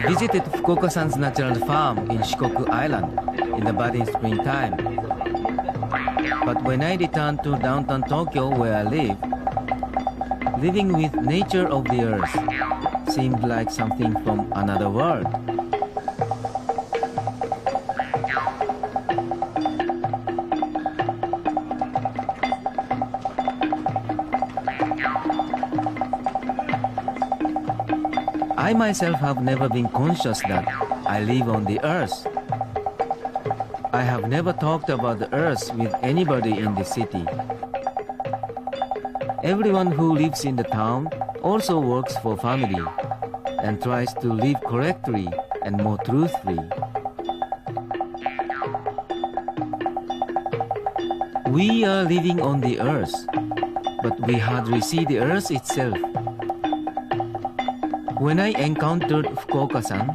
visited Fukuoka-san's natural farm in Shikoku Island in the budding springtime. But when I returned to downtown Tokyo where I live, living with nature of the earth seemed like something from another world. I myself have never been conscious that I live on the earth. I have never talked about the earth with anybody in the city. Everyone who lives in the town also works for family and tries to live correctly and more truthfully. We are living on the earth, but we hardly see the earth itself. When I encountered Fukuoka-san,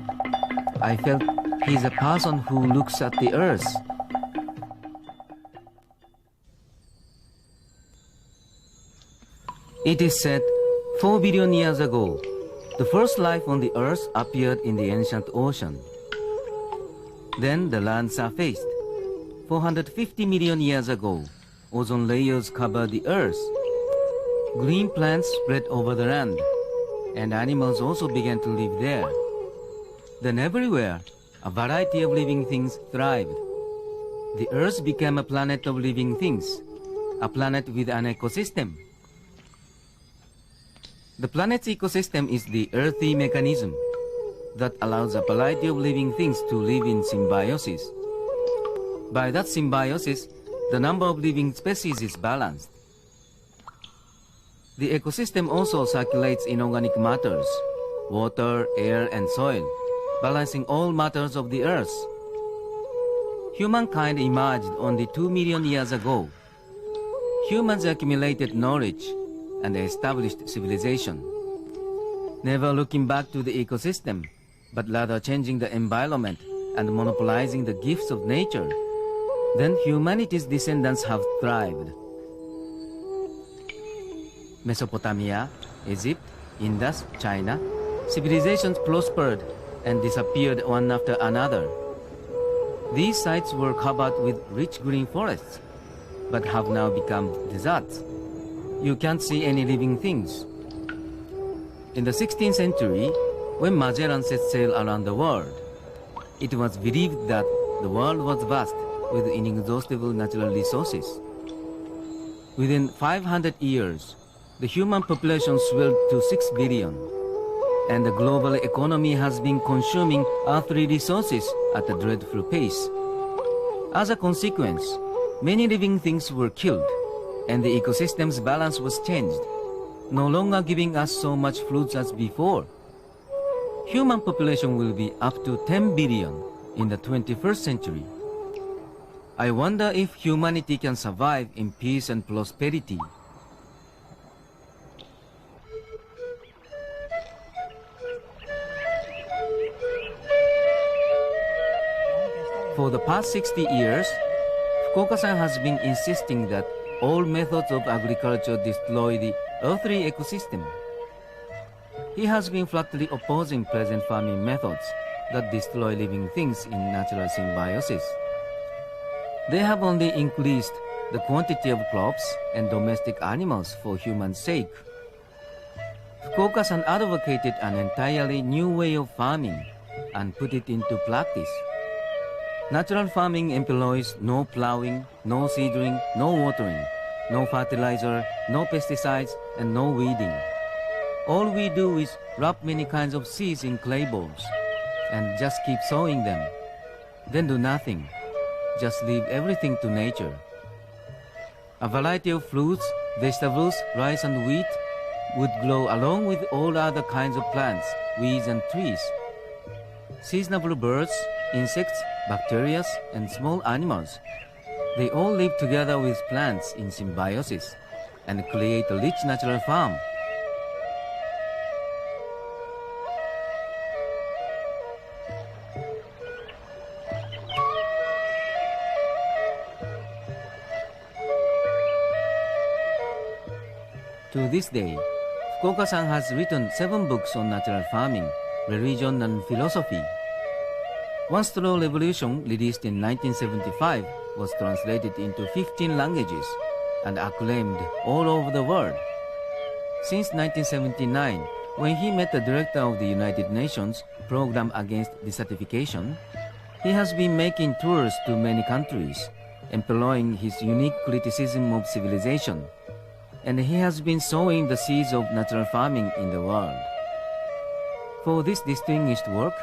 I felt he's a person who looks at the earth. It is said 4 billion years ago, the first life on the earth appeared in the ancient ocean. Then the land surfaced. 450 million years ago, ozone layers covered the earth. Green plants spread over the land, and animals also began to live there. Then everywhere, a variety of living things thrived. The earth became a planet of living things, a planet with an ecosystem. The planet's ecosystem is the earthy mechanism that allows a variety of living things to live in symbiosis. By that symbiosis, the number of living species is balanced. The ecosystem also circulates inorganic matters, water, air, and soil, balancing all matters of the earth. Humankind emerged only 2 million years ago. Humans accumulated knowledge and established civilization, never looking back to the ecosystem, but rather changing the environment and monopolizing the gifts of nature. Then humanity's descendants have thrived. Mesopotamia, Egypt, Indus, China, civilizations prospered and disappeared one after another. These sites were covered with rich green forests, but have now become deserts. You can't see any living things. In the 16th century, when Magellan set sail around the world, it was believed that the world was vast with inexhaustible natural resources. Within 500 years, the human population swelled to 6 billion, and the global economy has been consuming earthly resources at a dreadful pace. As a consequence, many living things were killed, and the ecosystem's balance was changed, no longer giving us so much fruits as before. Human population will be up to 10 billion in the 21st century. I wonder if humanity can survive in peace and prosperity. For the past 60 years, Fukuoka-san has been insisting that all methods of agriculture destroy the earthly ecosystem. He has been flatly opposing present farming methods that destroy living things in natural symbiosis. They have only increased the quantity of crops and domestic animals for human sake. Fukuoka-san advocated an entirely new way of farming and put it into practice. Natural farming employs no plowing, no seeding, no watering, no fertilizer, no pesticides, and no weeding. All we do is wrap many kinds of seeds in clay balls and just keep sowing them. Then do nothing, just leave everything to nature. A variety of fruits, vegetables, rice, and wheat would grow along with all other kinds of plants, weeds, and trees. Seasonable birds, insects, bacteria, and small animals, they all live together with plants in symbiosis and create a rich natural farm. To this day, Fukuoka-san has written 7 books on natural farming religion, and philosophy. One Straw Revolution, released in 1975, was translated into 15 languages and acclaimed all over the world. Since 1979, when he met the director of the United Nations Program Against Desertification, he has been making tours to many countries, employing his unique criticism of civilization, and he has been sowing the seeds of natural farming in the world. For this distinguished work,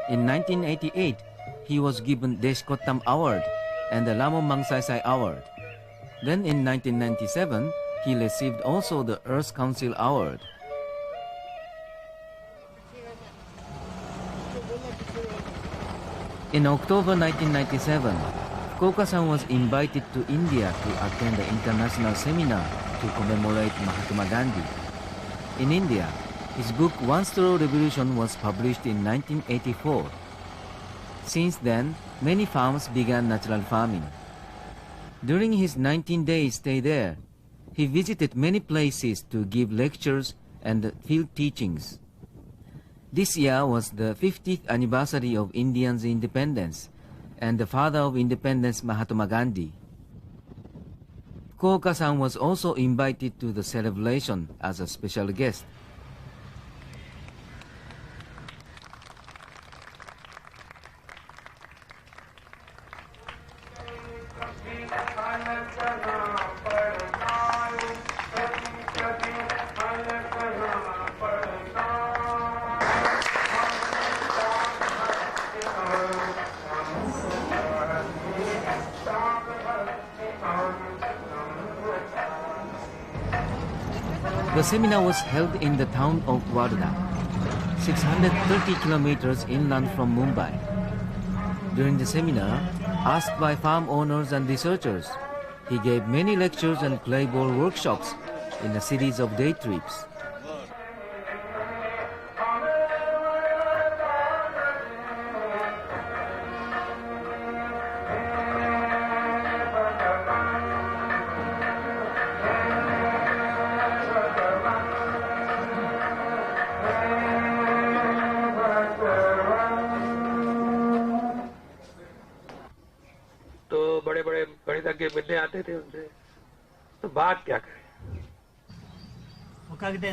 in 1988, he was given Deshkottam Award and the Ramon Magsaysay Award. Then in 1997, he received also the Earth Council Award. In October 1997, Fukuoka-san was invited to India to attend the international seminar to commemorate Mahatma Gandhi. In India, his book One Straw Revolution was published in 1984. Since then, many farms began natural farming. During his 19-day stay there, he visited many places to give lectures and field teachings. This year was the 50th anniversary of India's independence and the father of independence, Mahatma Gandhi. Fukuoka-san was also invited to the celebration as a special guest. The seminar was held in the town of Wardha, 630 kilometers inland from Mumbai. During the seminar, asked by farm owners and researchers, he gave many lectures and clay ball workshops in a series of day trips.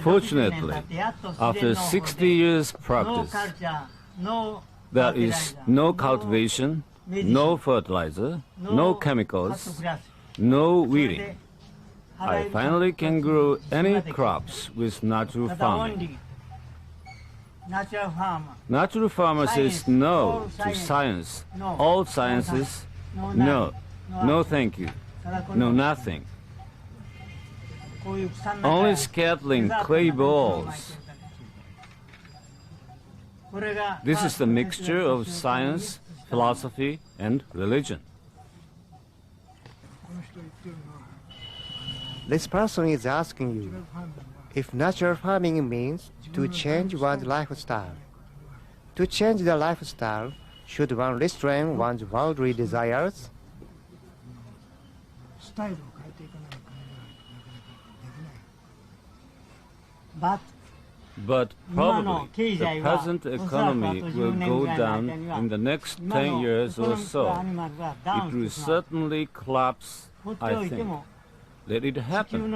Fortunately, after 60 years practice, there is no cultivation, no fertilizer, no chemicals, no weeding. I finally can grow any crops with natural farming. Natural farmer says no to science. All sciences, no. No thank you. No nothing. Only scattering clay balls. This is the mixture of science, philosophy, and religion. This person is asking you if natural farming means to change one's lifestyle. To change the lifestyle, should one restrain one's worldly desires? But probably the present economy will go down in the next 10 years or so. It will certainly collapse, I think. Let it happen.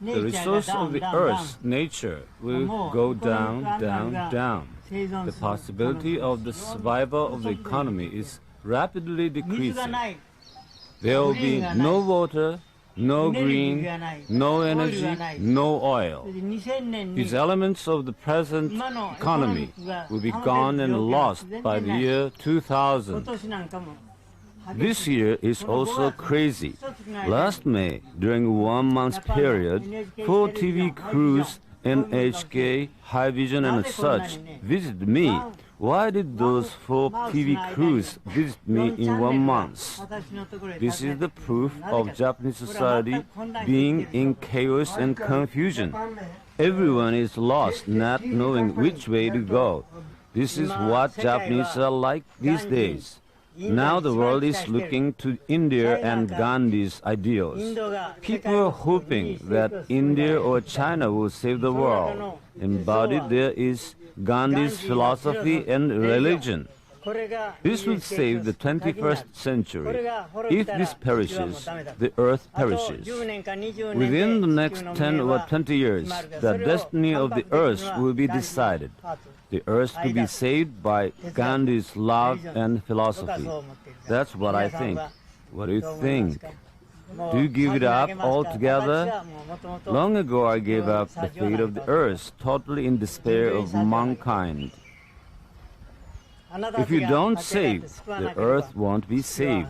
The resource of the earth, nature, will go down, down, down. The possibility of the survival of the economy is rapidly decreasing. There will be no water, no green, no energy, no oil. These elements of the present economy will be gone and lost by the year 2000. This year is also crazy. Last May, during 1 month period, 4 TV crews, NHK, High Vision and such, visited me. Why did those 4 TV crews visit me in 1 month? This is the proof of Japanese society being in chaos and confusion. Everyone is lost, not knowing which way to go. This is what Japanese are like these days. Now the world is looking to India and Gandhi's ideals. People are hoping that India or China will save the world. Embodied there is Gandhi's philosophy and religion. This will save the 21st century. If this perishes, the earth perishes. Within the next 10 or 20 years, the destiny of the earth will be decided. The earth to be saved by Gandhi's love and philosophy. That's what I think. What do you think? Do you give it up altogether? Long ago I gave up the fate of the earth, totally in despair of mankind. If you don't save, the earth won't be saved.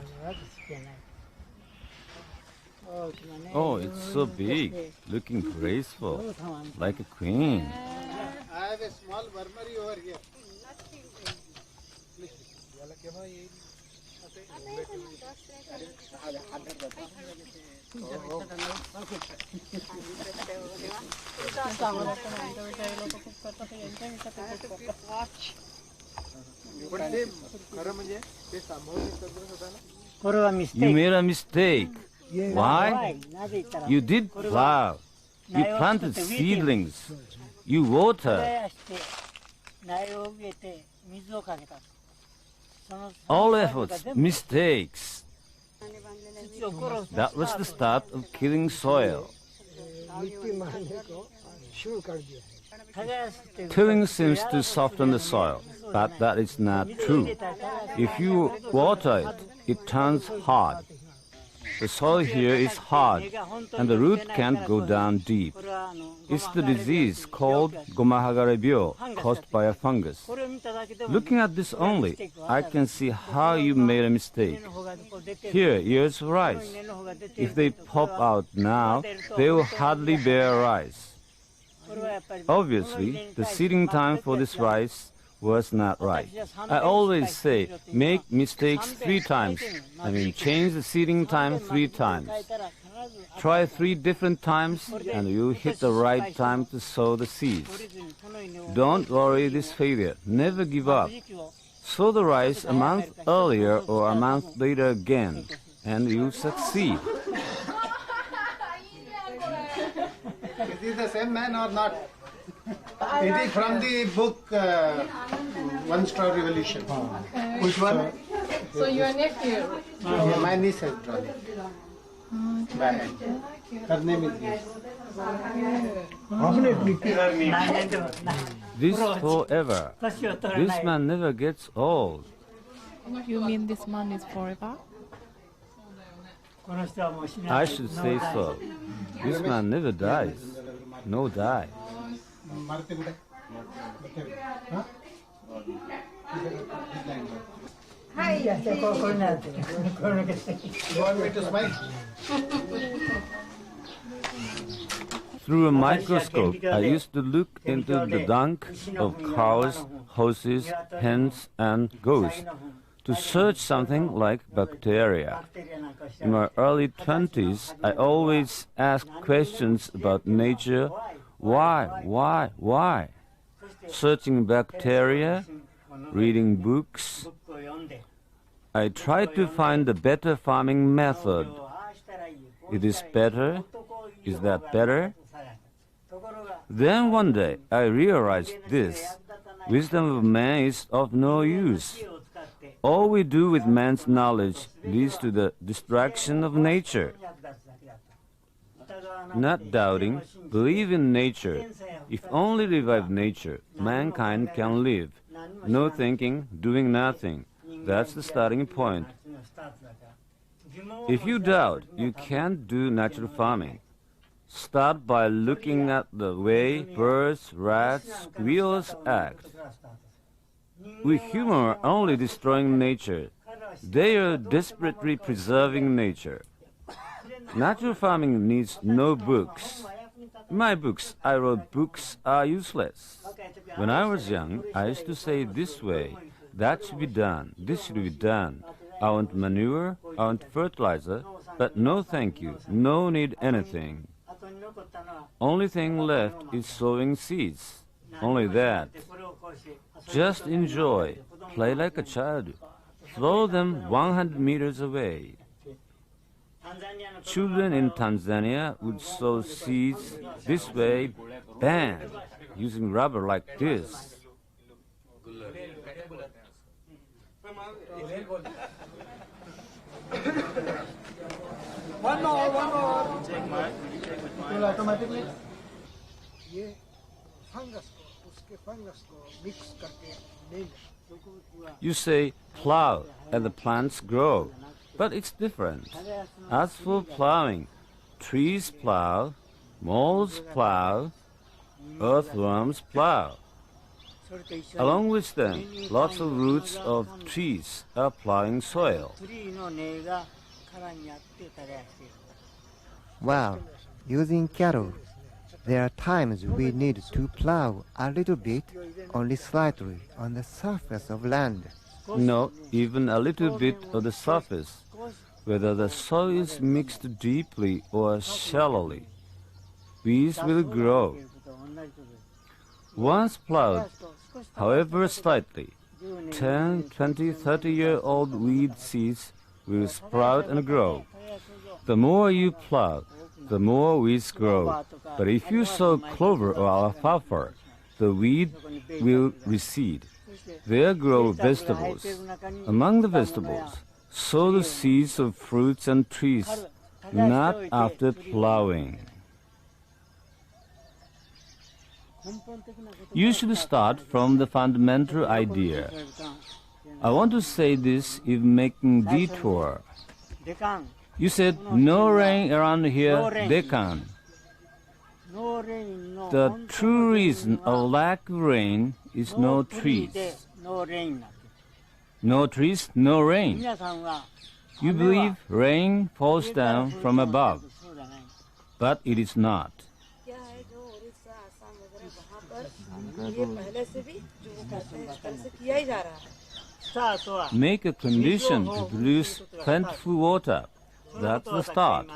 Oh, it's so big, looking graceful, like a queen. I have a small Burmese over here. You made a mistake. Why? You did plow. You planted seedlings. You watered. All efforts, mistakes. That was the start of killing soil. Tilling seems to soften the soil, but that is not true. If you water it, it turns hard. The soil here is hard, and the root can't go down deep. It's the disease called Gomahagare-byo, caused by a fungus. Looking at this only, I can see how you made a mistake. Here, ears of rice. If they pop out now, they will hardly bear rice. Obviously, the seeding time for this rice was not right. I always say, make mistakes 3 times. Change the seeding time 3 times. Try 3 different times and you'll hit the right time to sow the seeds. Don't worry this failure. Never give up. Sow the rice a month earlier or a month later again, and you'll succeed. Is this the same man or not? It is from the book One Straw Revolution. Which one? So your nephew? My niece has drawn it. By hand. Her name is this. This forever. This man never gets old. You mean this man is forever? I should say so. This man never dies. No die. Through a microscope, I used to look into the dung of cows, horses, hens, and goats to search something like bacteria. In my early 20s, I always asked questions about nature. Why? Searching bacteria, reading books. I tried to find a better farming method. It is better? Is that better? Then one day I realized this. Wisdom of man is of no use. All we do with man's knowledge leads to the destruction of nature. Not doubting, believe in nature. If only revive nature, mankind can live. No thinking, doing nothing. That's the starting point. If you doubt, you can't do natural farming. Start by looking at the way birds, rats, squirrels act. We humans are only destroying nature. They are desperately preserving nature. Natural farming needs no books. In my books, I wrote books are useless. When I was young, I used to say this way, that should be done, this should be done. I want manure, I want fertilizer, but no thank you, no need anything. Only thing left is sowing seeds. Only that. Just enjoy, play like a child, throw them 100 meters away. Children in Tanzania would sow seeds this way, bang, using rubber like this. One more. Will automatically. ये fungus को उसके fungus को mix करके ले लें। You say plow and the plants grow, but it's different. As for plowing, trees plow, moles plow, earthworms plow. Along with them, lots of roots of trees are plowing soil. While using cattle, there are times we need to plow a little bit, only slightly, on the surface of land. No, even a little bit of the surface, whether the soil is mixed deeply or shallowly. Weeds will grow. Once plowed, however slightly, 10, 20, 30-year-old weed seeds will sprout and grow. The more you plow, the more weeds grow. But if you sow clover or alfalfa, the weed will recede. There grow vegetables. Among the vegetables, sow the seeds of fruits and trees, not after plowing. You should start from the fundamental idea. I want to say this if making detour. You said no rain around here, Deccan. The true reason of lack of rain is no trees. No trees, no rain. You believe rain falls down from above, but it is not. Make a condition to produce plentiful water. That's the start.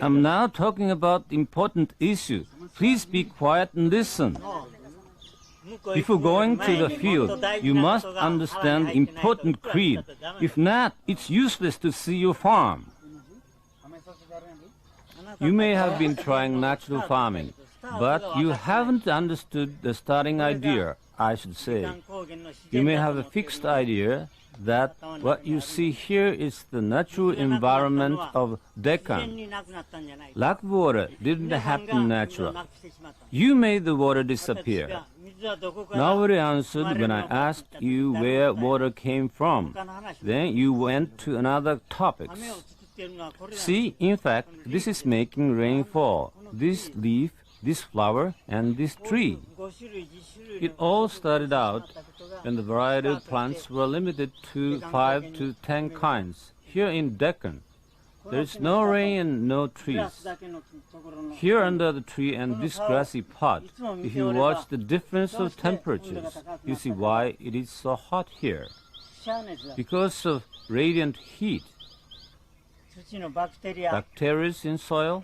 I'm now talking about important issue. Please be quiet and listen. Before going to the field, you must understand important creed. If not, it's useless to see your farm. You may have been trying natural farming, but you haven't understood the starting idea, I should say. You may have a fixed idea that what you see here is the natural environment of Deccan. Lack of water didn't happen naturally. You made the water disappear. Nobody answered when I asked you where water came from. Then you went to another topic. See, in fact, this is making rain fall. This leaf, this flower, and this tree. It all started out when the variety of plants were limited to 5 to 10 kinds. Here in Deccan, there is no rain and no trees. Here under the tree and this grassy pot, if you watch the difference of temperatures, you see why it is so hot here. Because of radiant heat. Bacteria in soil,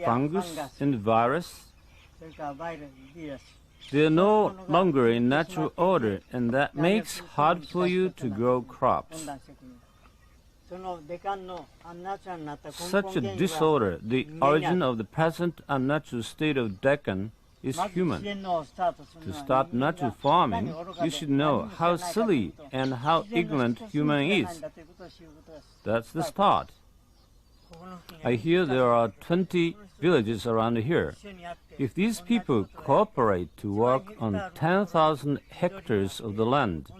fungus and virus, they are no longer in natural order, and that makes hard for you to grow crops. Such a disorder, the origin of the present unnatural state of Deccan, is human. To start natural farming, you should know how silly and how ignorant human is. That's the start. I hear there are 20 villages around here. If these people cooperate to work on 10,000 hectares of the land,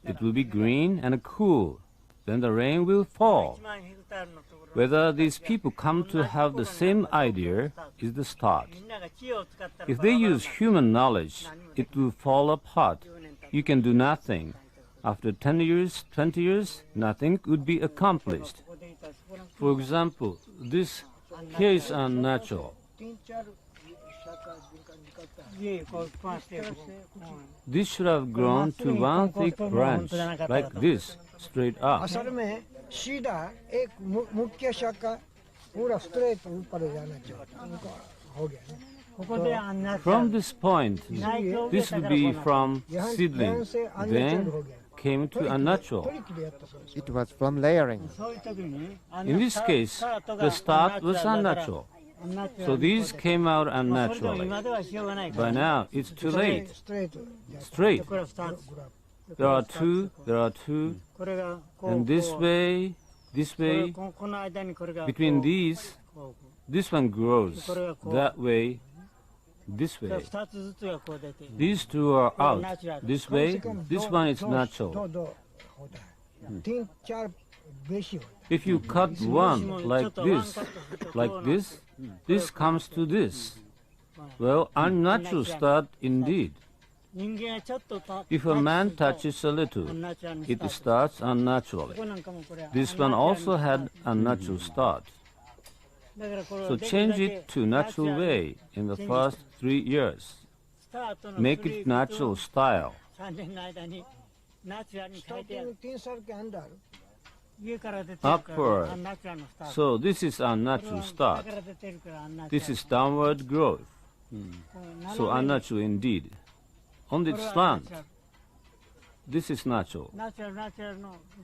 it will be green and cool. Then the rain will fall. Whether these people come to have the same idea is the start. If they use human knowledge, it will fall apart. You can do nothing. After 10 years, 20 years, nothing would be accomplished. For example, this here is unnatural. This should have grown to one thick branch, like this, straight up. असल में सीधा एक मुख्य शाखा पूरा straight ऊपर जाना चाहिए उनका हो गया From this point, this would be from seedling. Then came to unnatural. 取り木でやったそうです。 It was from layering. In this case, the start was unnatural. So these came out unnaturally. By now, it's too late. ストレート。 Straight. グラフ。 There are two, and this way, between these, this one grows, that way, this way. These two are out, this way, this one is natural. どうतीन चार बेशी होता है। if you cut one like this, this comes to this. Well, unnatural start indeed. If a man touches a little, it starts unnaturally. This one also had a natural start. So change it to natural way in the first 3 years. Make it natural style. スターティングतीन साल के अंदर Upward. So this is unnatural start. This is downward growth. So unnatural indeed. On the slant, this is natural.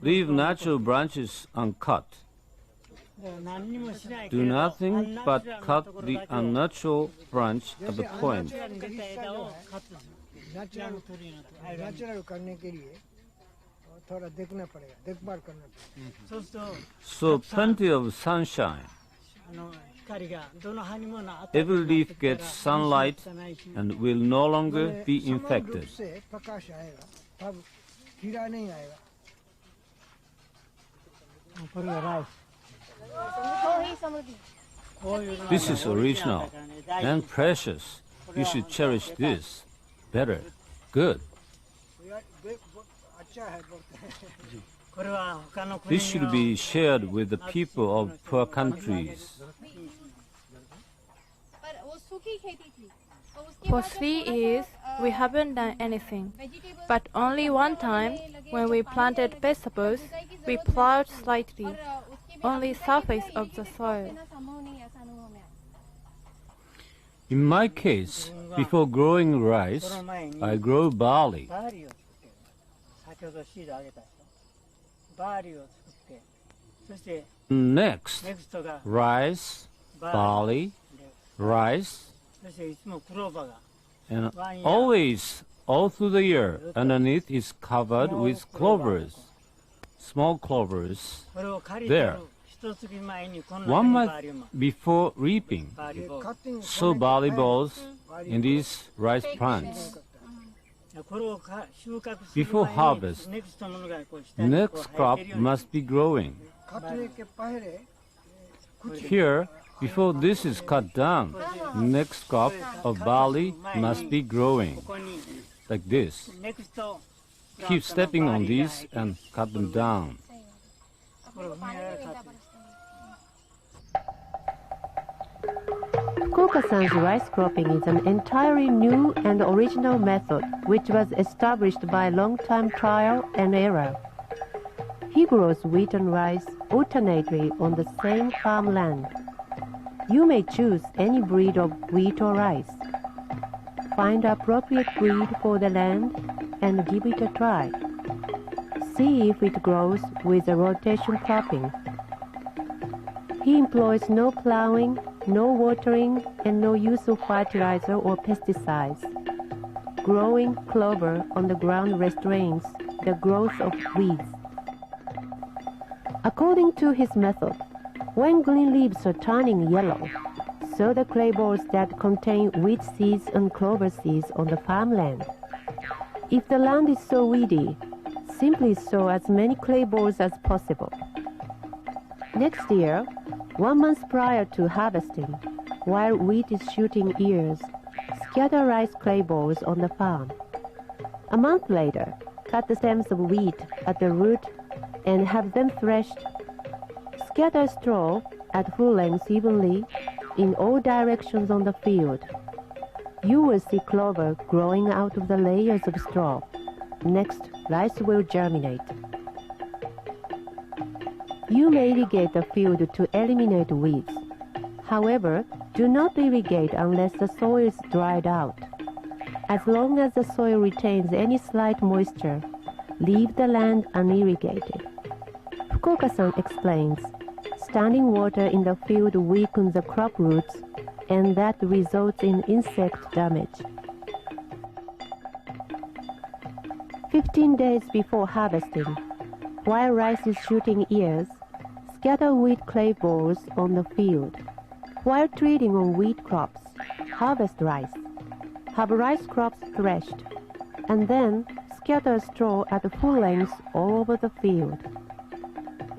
Leave natural branches uncut. Do nothing but cut the unnatural branch at the point. ナチュラルकरने के लिए थोड़ा देखना पड़ेगा, देखभाल करना पड़ेगा। So plenty of sunshine. Every leaf gets sunlight and will no longer be infected. प्रकाश आएगा, तब कीड़ा नहीं आएगा। This is original and precious. You should cherish this. Better. Good. This should be shared with the people of poor countries. For 3 years, we haven't done anything. But only one time, when we planted vegetables, we plowed slightly, only surface of the soil. In my case, before growing rice, I grow barley. Next, rice, barley, rice, and always, all through the year, underneath is covered with clovers, small clovers, there. 1 month before reaping, sow barley balls in these rice plants. Before harvest, next crop must be growing. Here, before this is cut down, next crop of barley must be growing, like this. Keep stepping on these and cut them down. Koka-san's rice cropping is an entirely new and original method which was established by long-time trial and error. He grows wheat and rice alternately on the same farmland. You may choose any breed of wheat or rice. Find appropriate breed for the land and give it a try. See if it grows with a rotation cropping. He employs no plowing, no watering, and no use of fertilizer or pesticides. Growing clover on the ground restrains the growth of weeds. According to his method, when green leaves are turning yellow, sow the clay balls that contain wheat seeds and clover seeds on the farmland. If the land is so weedy, simply sow as many clay balls as possible. Next year, 1 month prior to harvesting, while wheat is shooting ears, scatter rice clay balls on the farm. A month later, cut the stems of wheat at the root and have them threshed. Scatter straw at full length evenly in all directions on the field. You will see clover growing out of the layers of straw. Next, rice will germinate. You may irrigate the field to eliminate weeds. However, do not irrigate unless the soil is dried out. As long as the soil retains any slight moisture, leave the land unirrigated. Fukuoka-san explains, standing water in the field weakens the crop roots, and that results in insect damage. 15 days before harvesting, while rice is shooting ears, scatter wheat clay balls on the field. While treating on wheat crops, harvest rice. Have rice crops threshed, and then scatter straw at full length all over the field.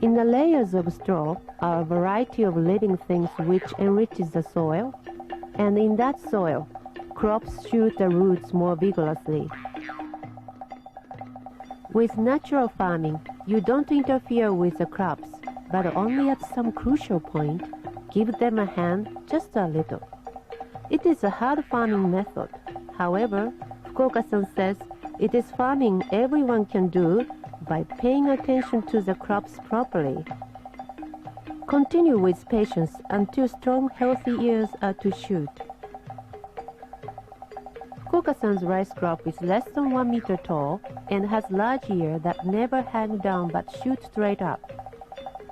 In the layers of straw are a variety of living things which enriches the soil, and in that soil, crops shoot the roots more vigorously. With natural farming, you don't interfere with the crops, but only at some crucial point, give them a hand just a little. It is a hard farming method. However, Fukuoka-san says it is farming everyone can do by paying attention to the crops properly. Continue with patience until strong, healthy ears are to shoot. Fukuoka-san's rice crop is less than 1 meter tall and has large ears that never hang down but shoot straight up.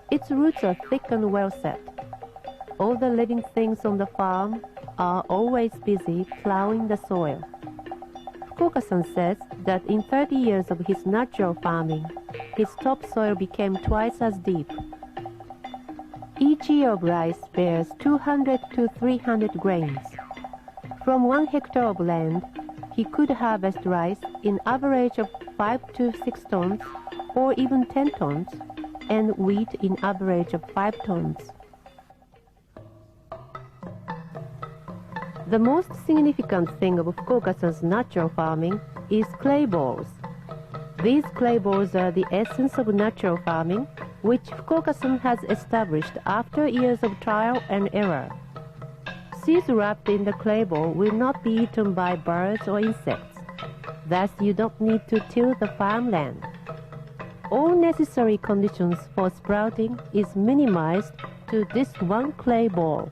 Its roots are thick and well set. All the living things on the farm are always busy plowing the soil. Fukuoka-san says that in 30 years of his natural farming, his topsoil became twice as deep. Each ear of rice bears 200 to 300 grains. From 1 hectare of land, he could harvest rice in average of 5 to 6 tons or even 10 tons, and wheat in average of 5 tons. The most significant thing of Fukuoka-san's natural farming is clay balls. These clay balls are the essence of natural farming, which Fukuoka-san has established after years of trial and error. Seeds wrapped in the clay ball will not be eaten by birds or insects. Thus, you don't need to till the farmland. All necessary conditions for sprouting is minimized to this one clay ball.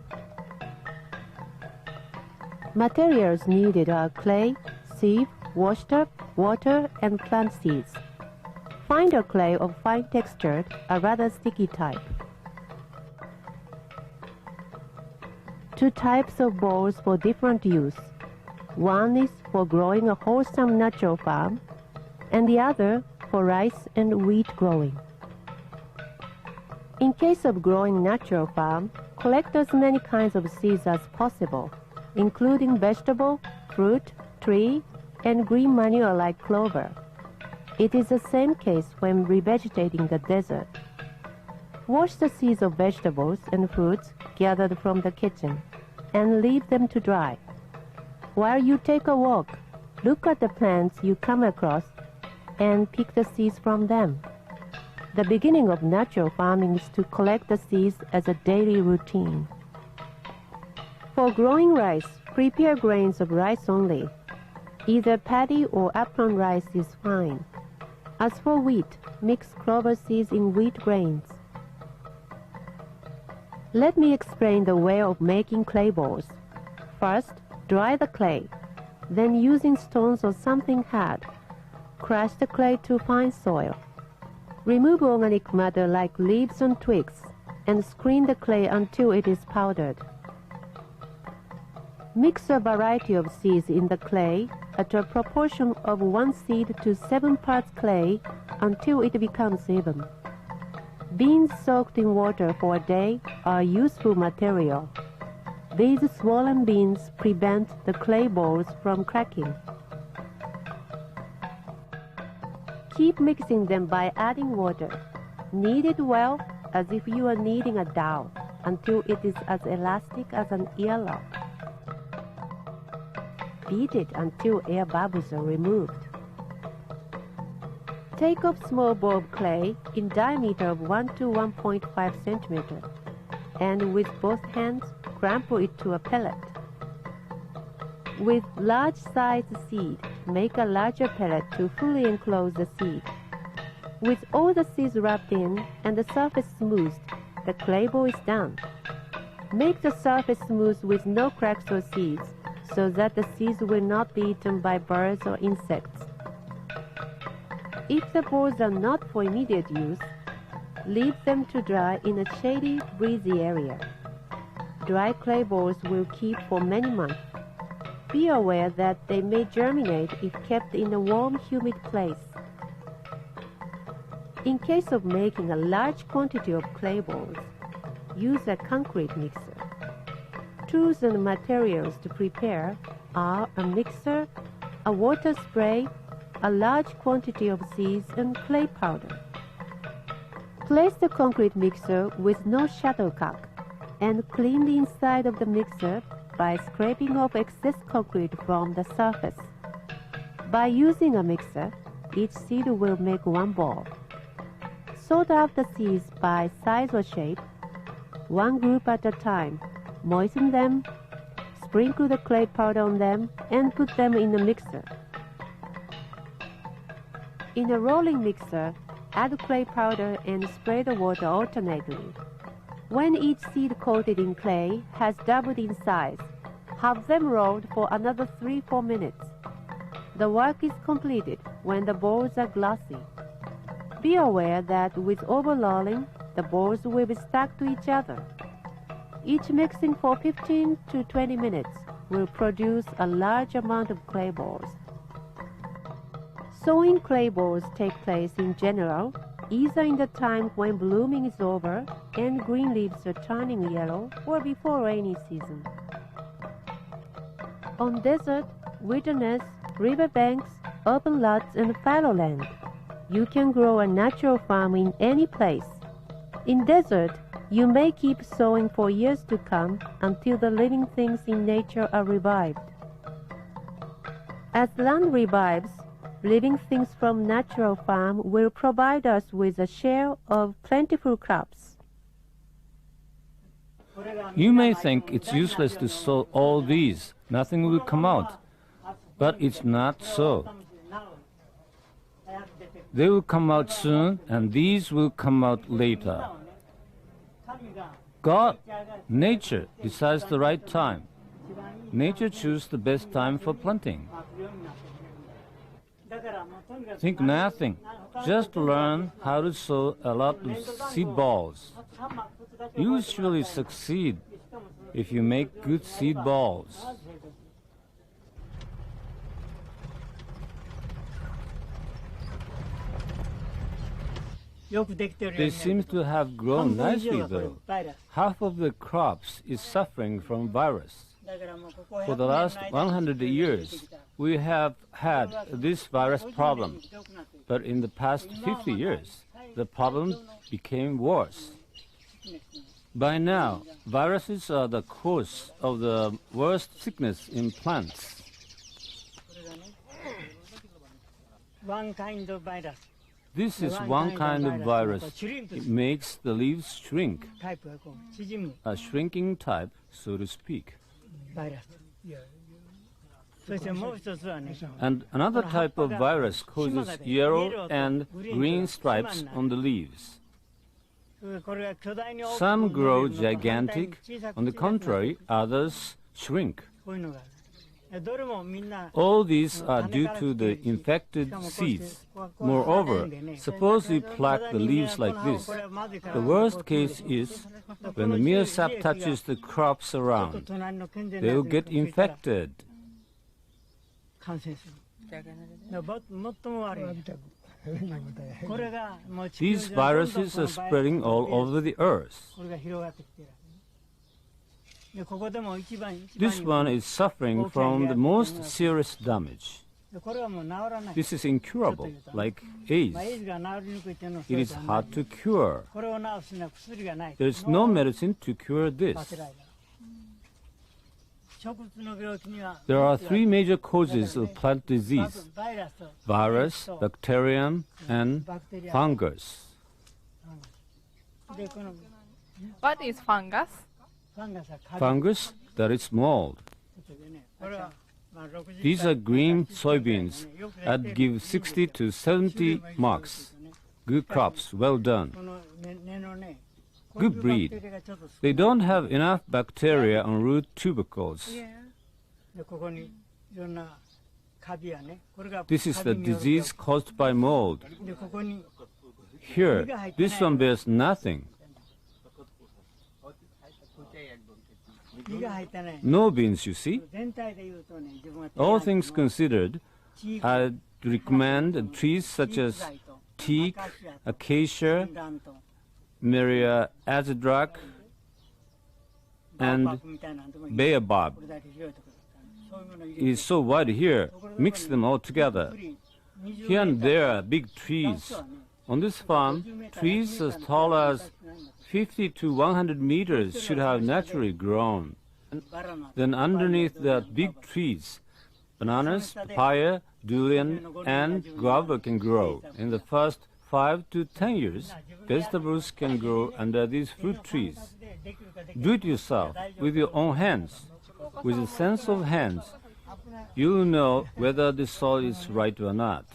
Materials needed are clay, sieve, washtub, water, and plant seeds. Finer clay of fine textured, a rather sticky type. 2 types of balls for different use. One is for growing a wholesome natural farm, and the other for rice and wheat growing. In case of growing natural farm, collect as many kinds of seeds as possible, including vegetable, fruit, tree, and green manure like clover. It is the same case when revegetating the desert. Wash the seeds of vegetables and fruits gathered from the kitchen and leave them to dry. While you take a walk, look at the plants you come across and pick the seeds from them. The beginning of natural farming is to collect the seeds as a daily routine. For growing rice, prepare grains of rice only. Either paddy or upland rice is fine. As for wheat, mix clover seeds in wheat grains. Let me explain the way of making clay balls. First, dry the clay. Then, using stones or something hard, crush the clay to fine soil. Remove organic matter like leaves and twigs, and screen the clay until it is powdered. Mix a variety of seeds in the clay at a proportion of 1 seed to 7 parts clay until it becomes even. Beans soaked in water for a day are useful material. These swollen beans prevent the clay balls from cracking. Keep mixing them by adding water. Knead it well as if you are kneading a dough until it is as elastic as an earlock. Beat it until air bubbles are removed. Take off small ball of clay in diameter of 1 to 1.5 centimeter, and with both hands crumple it to a pellet. With large-sized seed, make a larger pellet to fully enclose the seed. With all the seeds wrapped in and the surface smoothed, the clay ball is done. Make the surface smooth with no cracks or seeds, so that the seeds will not be eaten by birds or insects. If the balls are not for immediate use, leave them to dry in a shady, breezy area. Dry clay balls will keep for many months. Be aware that they may germinate if kept in a warm, humid place. In case of making a large quantity of clay balls, use a concrete mixer. Tools and materials to prepare are a mixer, a water spray, a large quantity of seeds, and clay powder. Place the concrete mixer with no shuttlecock and clean the inside of the mixer by scraping off excess concrete from the surface. By using a mixer, each seed will make one ball. Sort out the seeds by size or shape, one group at a time. Moisten them, sprinkle the clay powder on them, and put them in a mixer. In a rolling mixer, add clay powder and spray the water alternately. When each seed coated in clay has doubled in size, have them rolled for another 3-4 minutes. The work is completed when the balls are glossy. Be aware that with over-rolling, the balls will be stuck to each other. Each mixing for 15 to 20 minutes will produce a large amount of clay balls. Sowing clay balls take place in general either in the time when blooming is over and green leaves are turning yellow or before rainy season. On desert, wilderness, riverbanks, open lots, and fallow land, you can grow a natural farm in any place. In desert, you may keep sowing for years to come until the living things in nature are revived. As land revives, living things from natural farm will provide us with a share of plentiful crops. You may think it's useless to sow all these. Nothing will come out. But it's not so. They will come out soon, and these will come out later. God, nature, decides the right time. Nature chooses the best time for planting. Think nothing. Just learn how to sow a lot of seed balls. You will surely succeed if you make good seed balls. They seem to have grown nicely, though. Half of the crops is suffering from virus. For the last 100 years, we have had this virus problem. But in the past 50 years, the problem became worse. By now, viruses are the cause of the worst sickness in plants. One kind of virus. This is one kind of virus. It makes the leaves shrink, a shrinking type, so to speak. And another type of virus causes yellow and green stripes on the leaves. Some grow gigantic, on the contrary, others shrink. All these are due to the infected seeds. Moreover, suppose we pluck the leaves like this. The worst case is when the mere sap touches the crops around. They will get infected. These viruses are spreading all over the earth. This one is suffering from the most serious damage. This is incurable, like AIDS. It is hard to cure. There is no medicine to cure this. There are three major causes of plant disease: virus, bacterium, and fungus. What is fungus? Fungus, that is mold. These are green soybeans that give 60 to 70 marks. Good crops, well done. Good breed. They don't have enough bacteria on root tubercles. This is the disease caused by mold. Here, this one bears nothing. No beans, you see. All things considered, I'd recommend trees such as teak, acacia, Myria azadrak, and baobab. It is so wide here. Mix them all together. Here and there are big trees. On this farm, trees as tall as 50 to 100 meters should have naturally grown. Then underneath there are big trees. Bananas, papaya, durian, and guava can grow. In the first 5 to 10 years, vegetables can grow under these fruit trees. Do it yourself with your own hands. With a sense of hands, you'll know whether the soil is right or not.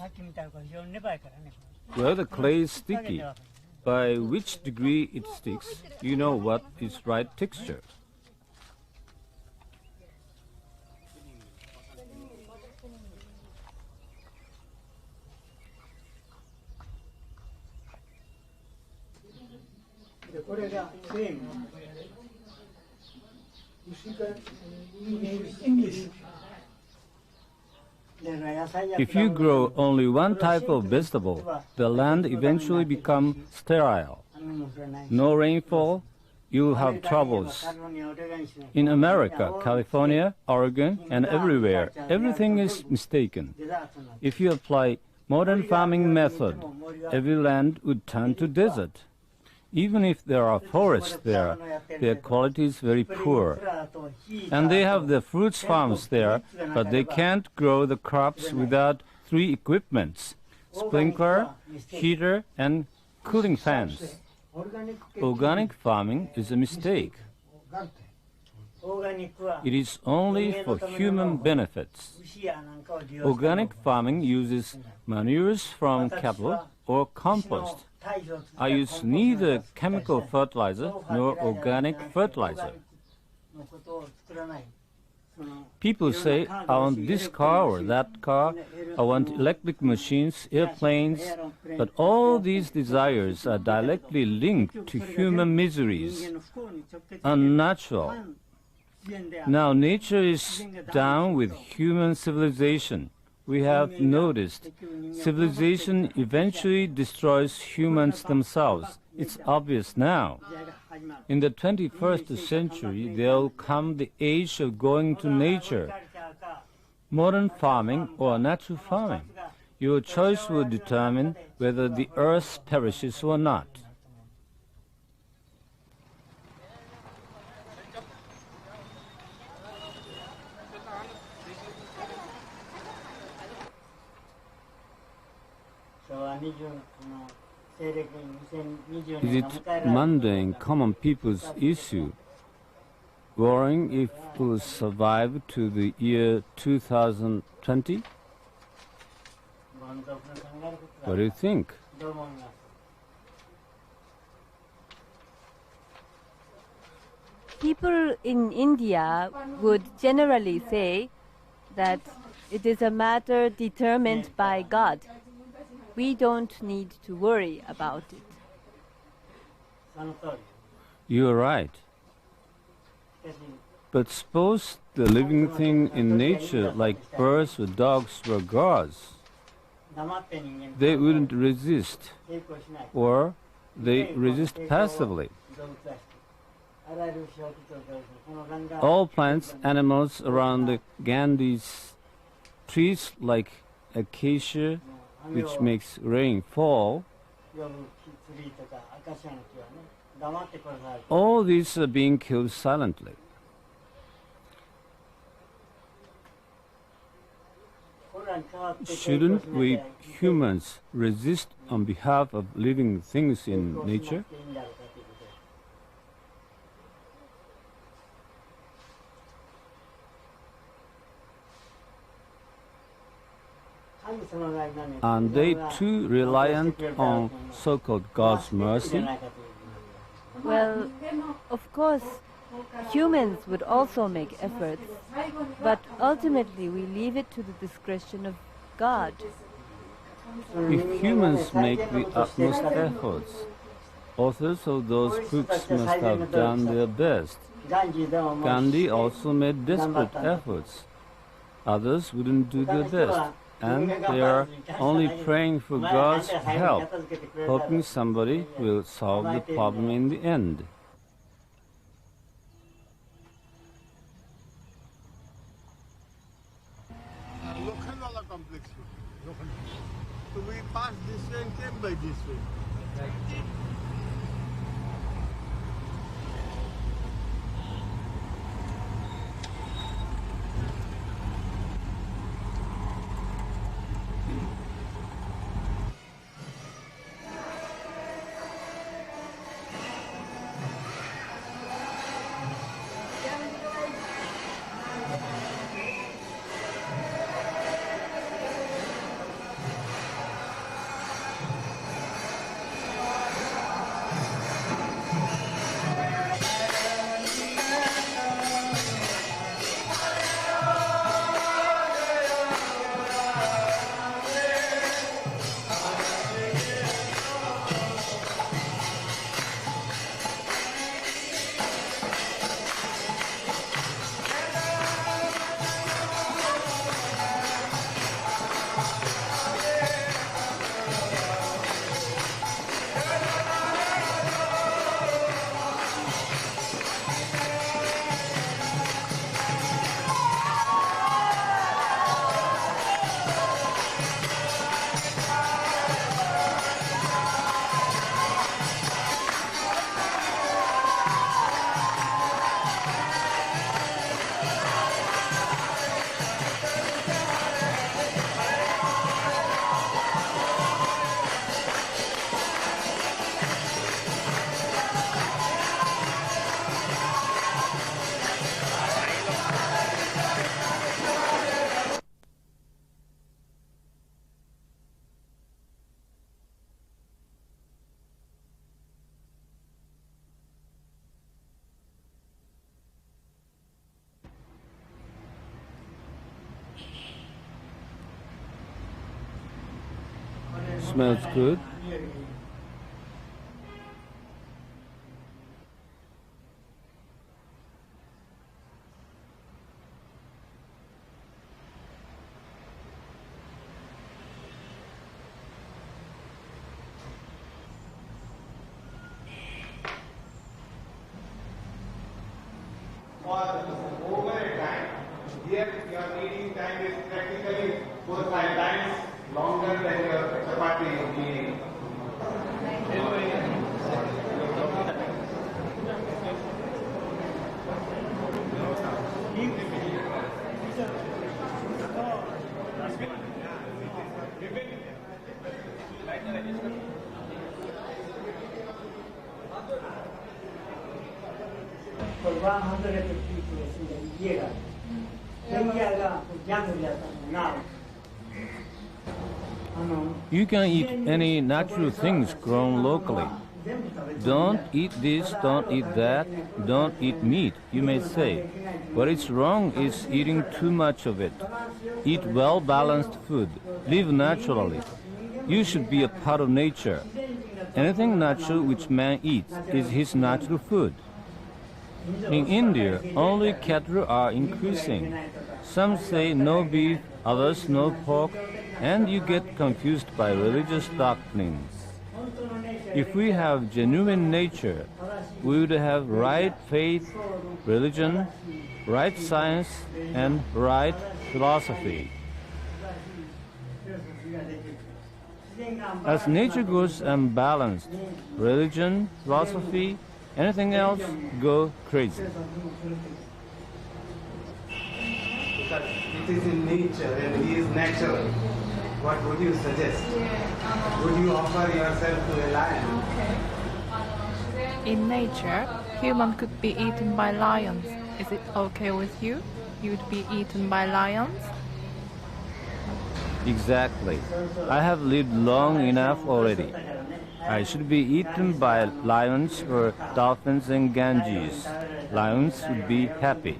Where the clay is sticky, by which degree it sticks, you know what is right texture. If you grow only one type of vegetable, the land eventually becomes sterile. No rainfall, you'll have troubles. In America, California, Oregon, and everywhere, everything is mistaken. If you apply modern farming method, every land would turn to desert. Even if there are forests there, their quality is very poor. And they have the fruits farms there, but they can't grow the crops without 3 equipments: sprinkler, heater, and cooling fans. Organic farming is a mistake. It is only for human benefits. Organic farming uses manures from cattle or compost. I use neither chemical fertilizer nor organic fertilizer. People say, I want this car or that car, I want electric machines, airplanes, but all these desires are directly linked to human miseries, unnatural. Now nature is down with human civilization. We have noticed civilization eventually destroys humans themselves. It's obvious now. In the 21st century, there will come the age of going to nature. Modern farming or natural farming. Your choice will determine whether the earth perishes or not. Is it mundane, common people's issue, worrying if it will survive to the year 2020? What do you think? People in India would generally say that it is a matter determined by God. We don't need to worry about it. You're right. But suppose the living thing in nature, like birds or dogs, were gods. They wouldn't resist, or they resist passively. All plants, animals around the Ganges, trees like acacia, which makes rain fall, all these are being killed silently. Shouldn't we humans resist on behalf of living things in nature? And they too reliant on so-called God's mercy? Well, of course, Humans would also make efforts, but ultimately we leave it to the discretion of God. If humans make the utmost efforts, authors of those books must have done their best. Gandhi also made desperate efforts. Others wouldn't do their best, and they are only praying for God's help, hoping somebody will solve the problem in the end. Lokhandwala complex. So we passed this way and came by this way. Smells good. Over a time, here your eating time is practically 4 or 5 times longer than your chapati eating. For 150 years in the year, now. You can eat any natural things grown locally. Don't eat this, don't eat that, don't eat meat, you may say. What is wrong is eating too much of it. Eat well-balanced food. Live naturally. You should be a part of nature. Anything natural which man eats is his natural food. In India, only cattle are increasing. Some say no beef, others no pork, and you get confused by religious doctrines. If we have genuine nature, we would have right faith, religion, right science, and right philosophy. As nature goes unbalanced, religion, philosophy, anything else go crazy. Because it is in nature and he is natural. What would you suggest? Would you offer yourself to a lion? In nature, human could be eaten by lions. Is it okay with you? You'd be eaten by lions? Exactly. I have lived long enough already. I should be eaten by lions or dolphins in Ganges. Lions would be happy.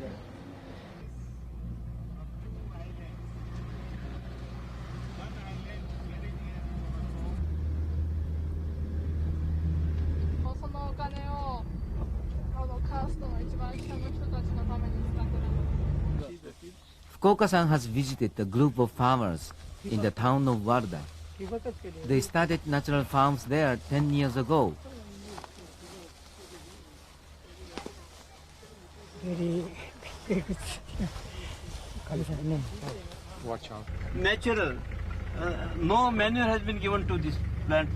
Fukuoka-san has visited a group of farmers in the town of Warda. They started natural farms there 10 years ago. Watch out. Natural. No manure has been given to this plant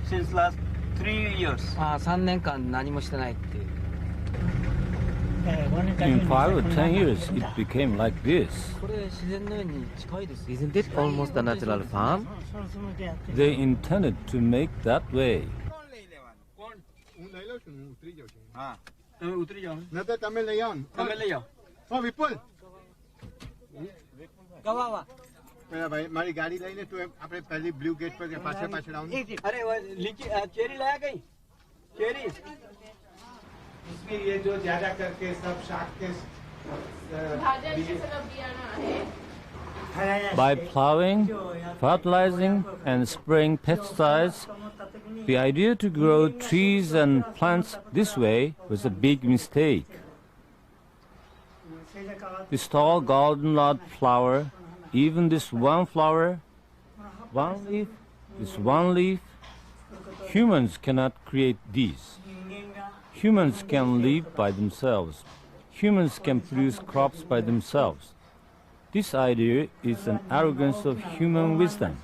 since last 3 years. 3年間何もしてないっていう。 In 5 or 10 years, it became like this. Isn't it almost a natural farm? They intended to make that way. મારી ગાડી લઈને તો આપણે પહેલી blue gate પર પાછળ પાછળ આવવાનું. अरे चेरी लाया गई चेरी. इसमें ये जो ज्यादा करके सब शाक के By plowing, fertilizing, and spraying pesticides, the idea to grow trees and plants this way was a big mistake. This tall goldenrod flower, even this one flower, this one leaf, humans cannot create these. Humans can live by themselves. Humans can produce crops by themselves. This idea is an arrogance of human wisdom.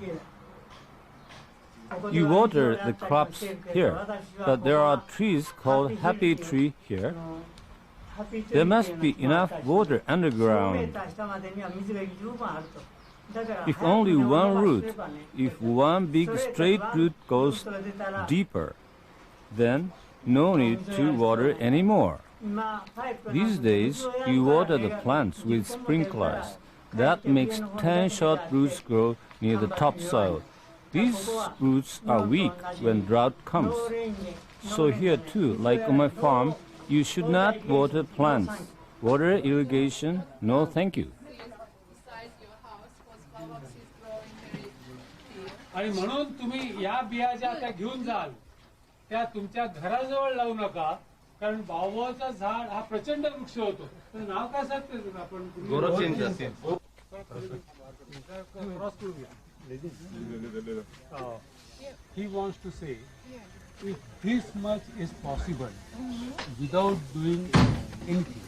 You water the crops here, but there are trees called happy tree here. There must be enough water underground. If only one root, if one big straight root goes deeper, then no need to water anymore. These days, you water the plants with sprinklers. That makes 10 short roots grow near the topsoil. These roots are weak when drought comes. So here too, like on my farm, you should not water plants. Water irrigation, no thank you. आणि म्हणून तुम्ही या बिया ज्या आता घेऊन जाल त्या तुमच्या घराजवळ लावू नका कारण बावळाचा झाड हा प्रचंड वृक्ष होतो. त्याचं नाव काय सांगते आपण? He wants to say if this much is possible without doing anything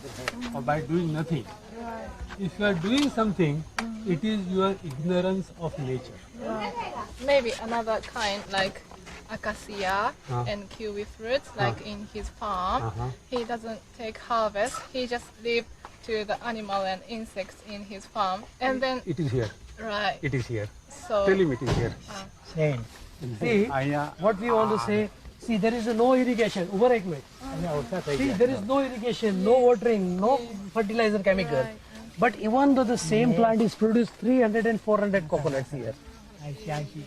or by doing nothing, if you are doing something, it is your ignorance of nature. Maybe another kind like acacia and kiwi fruits, like in his farm. He doesn't take harvest. He just leave to the animal and insects in his farm, and then It is here. right. It is here. So Tell him it is here. Same. See, what we want to say, see, there is no irrigation. Over एक minute. See, there is no irrigation, no watering, no fertilizer chemical. But even though the same plant is produced 300 and 400 coconuts here. I see.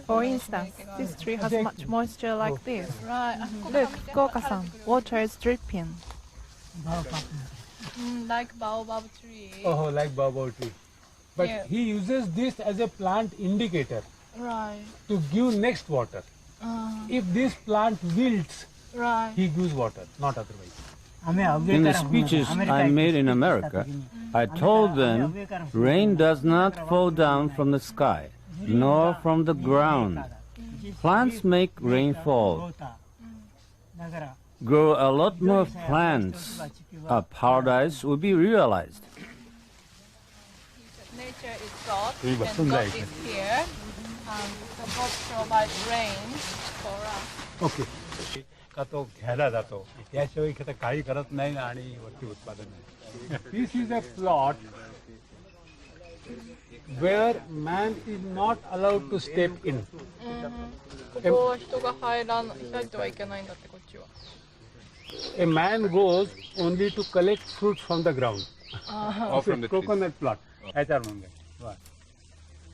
For instance, this tree has much moisture like this. right. Look, Fukuoka-san, water is dripping. Like baobab tree. Oh, like baobab tree. But Yeah. he uses this as a plant indicator Right. to give next water. If this plant wilts, Right. he gives water, not otherwise. In the speeches I made in America, I told them rain does not fall down from the sky, nor from the ground. Plants make rainfall. Grow a lot more plants. A paradise will be realized. Nature is God, and God is here. So God provides rain for us. Okay का तो घ्यायला जातो त्याशिवाय आता काही करत नाही आणि वरती उत्पादन नाही. This is a plot where man is not allowed to step in. ここは人が入ってはいけないんだって、こっちは。A man goes only to collect fruits from the ground. Or from the trees. Coconut plot. ह्याच्यावर मुंगे.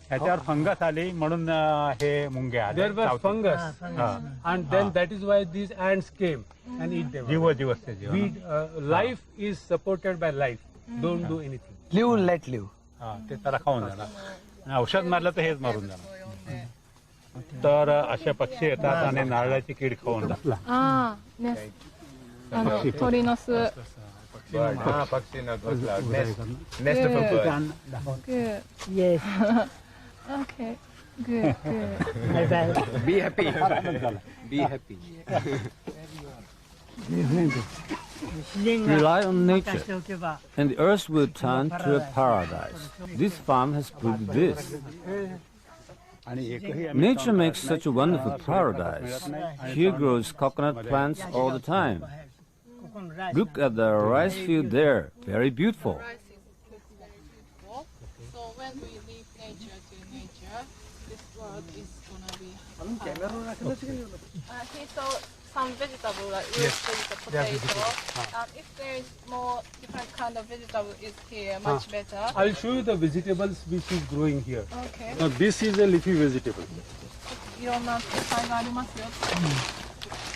ह्याच्यावर फंगस आली म्हणून हे मुंगे आले. There was fungus. And then that is why these ants came and eat them. जीव असते जीव. Life is supported by life. Don't do anything. Live, let live. ते त्याला खाऊन जाणार. औषध मारलं तर हेच मारून जाणार. तर अशा पक्षी येतात आणि नारळाची कीड खाऊन जातात. 鳥の巣。पक्षी not nest of a bird. Good. Yes. Okay. Good. Good. Be happy. Be happy. Rely on nature, and the earth will turn to a paradise. This farm has proved this. Nature makes such a wonderful paradise. Here grows coconut plants all the time. Look at the rice field there, very beautiful. So when we leave nature to nature, this world is gonna be. He saw some vegetable like root vegetable, potato. If there is more different kind of vegetable is here, much better. I'll show you the vegetables which is growing here. Okay. Now this is a leafy vegetable. いろんな野菜がありますよ。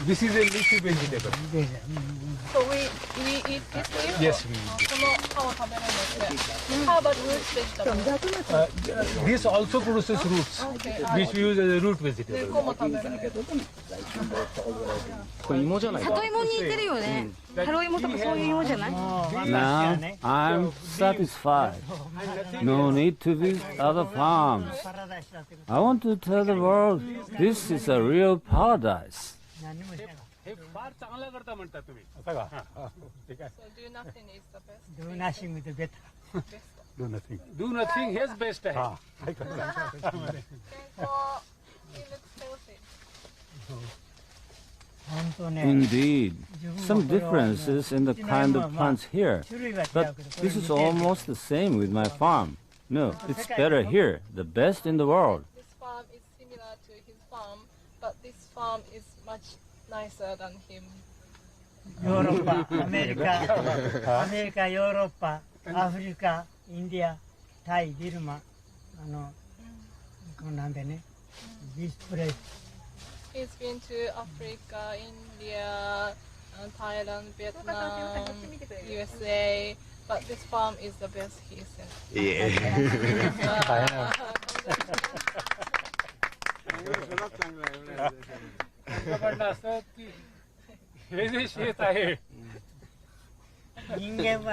This is a leafy vegetable. So we eat this leaf? Yes, we eat. この葉を食べるんですね。How about root vegetable? This also produces roots, which we use as a root 根 vegetable. っこも食べるんです。これ芋じゃないか。里芋に似てるよね。タロイモとかそういう芋じゃない？ Now I'm satisfied. No need to visit other farms. I want to tell the world this is a real paradise. हे फार चांगला करता म्हणता तुम्ही असं का? ठीक आहे. So do nothing is the best. Do nothing with the better. Do nothing. Do nothing H best आहे. Indeed, some differences in the kind of plants here, but this is almost the same with my farm. No, it's better here, the best in the world. This farm is similar to his farm, but this farm is much nicer than him. ヨーロッパ、アメリカ、ヨーロッパ、アフリカ、インディア、タイ、ビルマ、こんなんでね、this place. He's been to Africa, India, Thailand, Vietnam, USA, but this farm is the best, he said.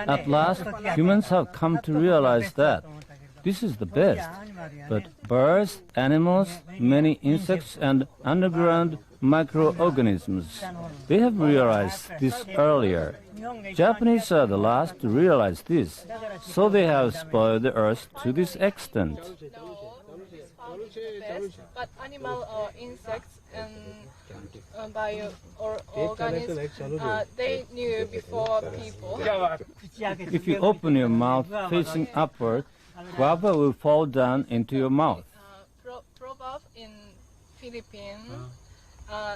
At last, humans have come to realize that this is the best. But birds, animals, many insects and underground microorganisms, they have realized this earlier. Japanese are the last to realize this, so they have spoiled the earth to this extent. No, this farm is the best, but animal or insects and bioorganisms, they knew before people. If you open your mouth facing upward, guava will fall down into your mouth. Proverb in Philippines,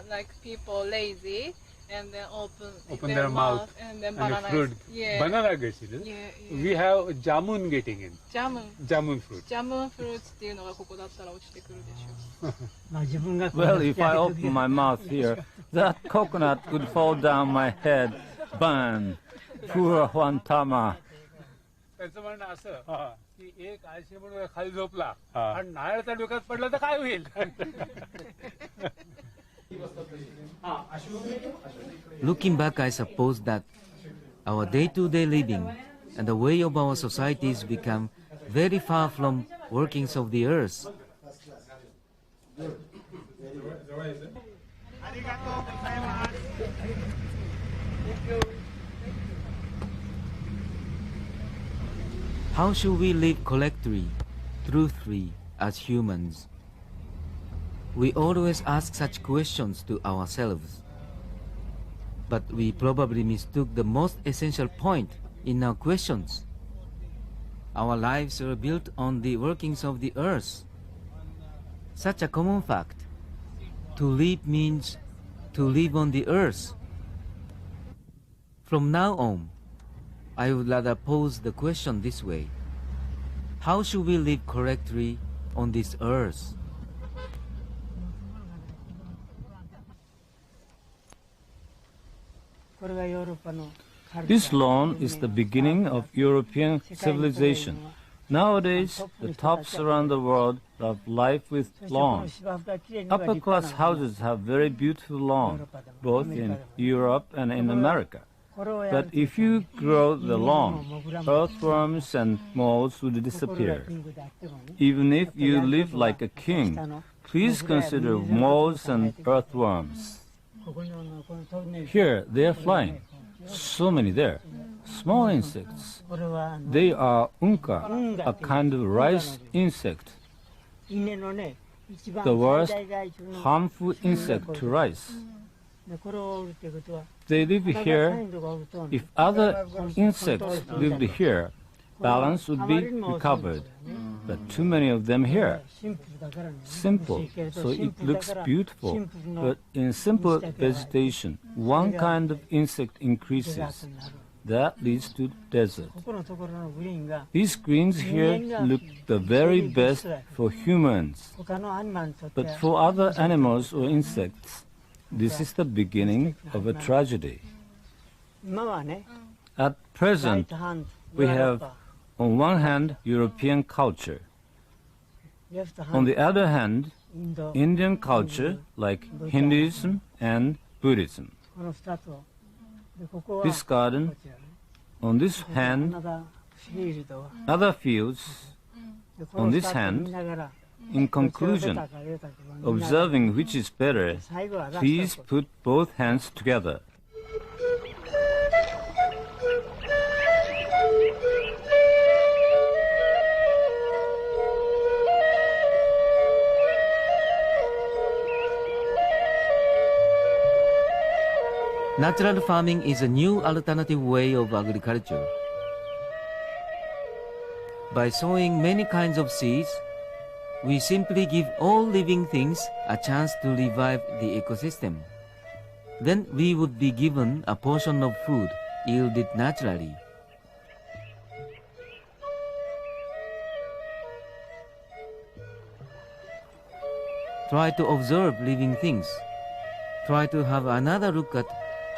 like people lazy and then open their mouth and then and banana. fruit. Yeah. Banana gets it. Yeah. We have jamun getting in. Jamun fruit. Jamun fruits っていうのがここだったら落ちてくるでしょう。 Well, if I open my mouth here, that coconut could fall down my head. Bang! Poor Juan Tama. त्याचं म्हणणं असं की एक आळशी म्हणून खाली झोपला आणि नारळाच्या डोक्यात पडला तर काय होईल? Looking back, I suppose that our day-to-day living and the way of our societies become very far from workings of the earth. How should we live collectively, truthfully, as humans? We always ask such questions to ourselves. But we probably mistook the most essential point in our questions. our lives are built on the workings of the earth. Such a common fact. To live means to live on the earth. From now on, I would rather pose the question this way. How should we live correctly on this earth? This lawn is the beginning of European civilization. Nowadays, the tops around the world love life with lawns. Upper-class houses have very beautiful lawns, both in Europe and in America. But if you grow the lawn, earthworms and moles will disappear. Even if you live like a king, please consider moles and earthworms. Here, they are flying. So many there. Small insects. They are unka, a kind of rice insect. The worst harmful insect to rice. They live here. If other insects lived here, balance would be recovered. But too many of them here. Simple, so it looks beautiful. But in simple vegetation, one kind of insect increases. That leads to desert. These greens here look the very best for humans. But for other animals or insects, this is the beginning of a tragedy. At present, we have, on one hand, European culture. On the other hand, Indian culture like Hinduism and Buddhism. This garden, on this hand, other fields, on this hand. In conclusion, observing which is better, please put both hands together. Natural farming is a new alternative way of agriculture. By sowing many kinds of seeds, we simply give all living things a chance to revive the ecosystem. Then we would be given a portion of food yielded naturally. Try to observe living things. Try to have another look at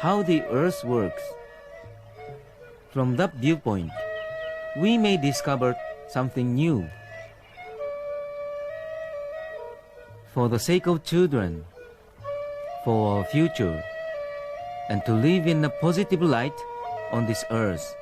how the earth works. From that viewpoint, we may discover something new. For the sake of children, for our future, and to live in a positive light on this earth.